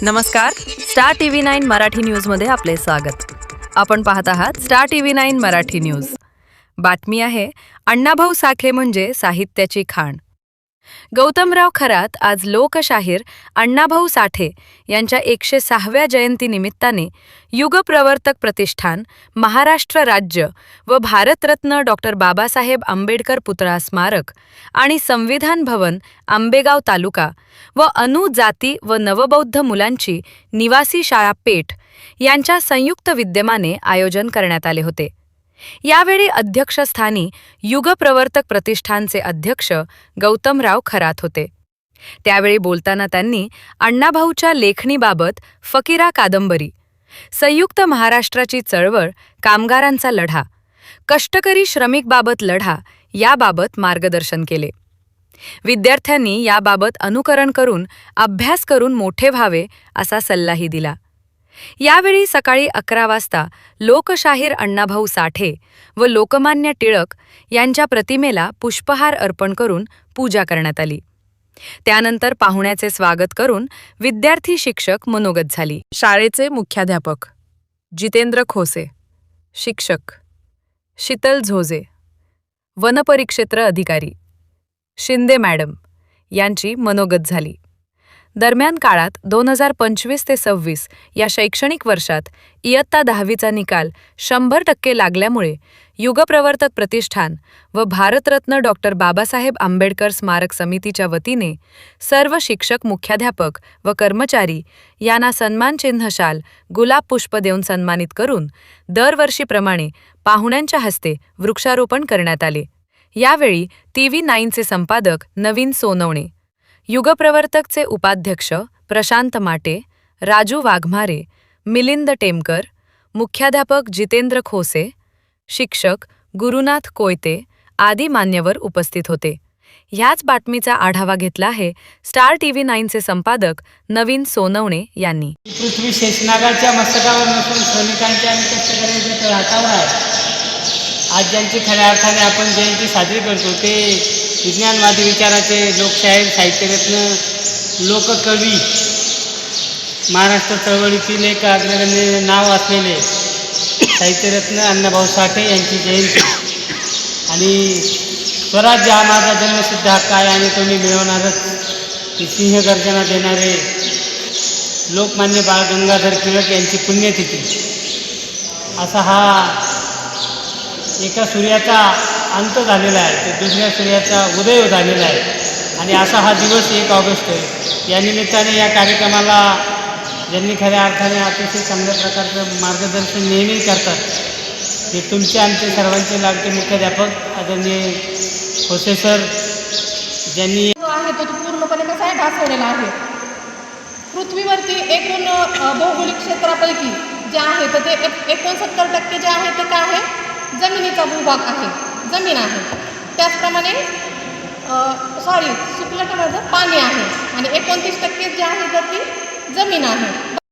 नमस्कार, star TV 9 Marathi न्यूजमध्ये आपले स्वागत. आपण पाहत आहात स्टार टीव्ही 9 मराठी न्यूज. बातमी आहे अण्णाभाऊ साठे म्हणजे साहित्याची खाण. गौतमराव खरात आज लोकशाहीर अण्णाभाऊ साठे यांच्या 106व्या जयंतीनिमित्ताने युगप्रवर्तक प्रतिष्ठान, महाराष्ट्र राज्य व भारतरत्न डॉक्टर बाबासाहेब आंबेडकर पुतळा स्मारक आणि संविधान भवन, आंबेगाव तालुका व जाती व नवबौद्ध मुलांची निवासी शाळा पेठ यांच्या संयुक्त विद्यमाने आयोजन करण्यात आले होते. यावेळी अध्यक्षस्थानी युगप्रवर्तक प्रतिष्ठानचे अध्यक्ष गौतमराव खरात होते. त्यावेळी बोलताना त्यांनी अण्णाभाऊच्या लेखणीबाबत फकीरा कादंबरी, संयुक्त महाराष्ट्राची चळवळ, कामगारांचा लढा, कष्टकरी श्रमिकबाबत लढा याबाबत मार्गदर्शन केले. विद्यार्थ्यांनी याबाबत अनुकरण करून अभ्यास करून मोठे व्हावे असा सल्लाही दिला. यावेळी सकाळी 11 वाजता लोकशाहीर अण्णाभाऊ साठे व लोकमान्य टिळक यांच्या प्रतिमेला पुष्पहार अर्पण करून पूजा करण्यात आली. त्यानंतर पाहुण्याचे स्वागत करून विद्यार्थी शिक्षक मनोगत झाली. शाळेचे मुख्याध्यापक जितेंद्र खोसे, शिक्षक शीतल झोजे, वनपरिक्षेत्र अधिकारी शिंदे मॅडम यांची मनोगत झाली. दरम्यान काळात 2025 ते 26 या शैक्षणिक वर्षात इयत्ता 10वीचा निकाल 100% लागल्यामुळे युगप्रवर्तक प्रतिष्ठान व भारतरत्न डॉक्टर बाबासाहेब आंबेडकर स्मारक समितीच्या वतीने सर्व शिक्षक, मुख्याध्यापक व कर्मचारी यांना सन्मानचिन्ह, शाल, गुलाब पुष्प देऊन सन्मानित करून दरवर्षीप्रमाणे पाहुण्यांच्या हस्ते वृक्षारोपण करण्यात आले. यावेळी टीव्ही 9चे संपादक नवीन सोनवणे, युगप्रवर्तकचे उपाध्यक्ष प्रशांत माटे, राजू वाघमारे, मिलिंद टेमकर, मुख्याध्यापक जितेंद्र खोसे, शिक्षक गुरुनाथ कोयते आदी मान्यवर उपस्थित होते. ह्याच बातमीचा आढावा घेतला आहे स्टार टीव्ही 9चे संपादक नवीन सोनवणे यांनी. पृथ्वी शेषनागाच्या मस्तकावर नसून श्रमिकांच्या आणि कष्टकऱ्यांच्या हातावर आहे. आज ज्यांची खऱ्या अर्थाने आपण जयंती साजरी करतो ते विज्ञानवादी विचाराचे लोकशाहीर, साहित्यरत्न, लोककवी, महाराष्ट्र चळवळीतील एक अग्रगण्य नाव असलेले साहित्यरत्न अण्णाभाऊ साठे यांची जयंती. आणि स्वराज्य हा माझा जन्मसिद्ध हक्क आहे आणि तो मी मिळवणारच ही सिंहगर्जना देणारे लोकमान्य बाळ गंगाधर टिळक यांची पुण्यतिथी. असा हा एका सूर्याचा अंत झालेला आहे, ते दुसऱ्या सूर्याचा उदय झालेला आहे आणि असा हा दिवस 1 ऑगस्ट आहे. या निमित्ताने या कार्यक्रमाला ज्यांनी खऱ्या अर्थाने अतिशय चांगल्या प्रकारचं मार्गदर्शन नेहमी करतात ते तुमचे आमचे सर्वांचे लाडके मुख्याध्यापक आदरणीय खोसे सर, ज्यांनी आहे तो पूर्णपणे कसा आहे ढासळलेला आहे. पृथ्वीवरती एकूण भौगोलिक क्षेत्रापैकी जे आहे तर ते 69% जे आहे ते काय आहे, जमिनीचा भूभाग आहे, जमीन आहे. त्याचप्रमाणे चुकलं तर माझं पाणी आहे आणि 29% जे आहे तर ती जमीन आहे.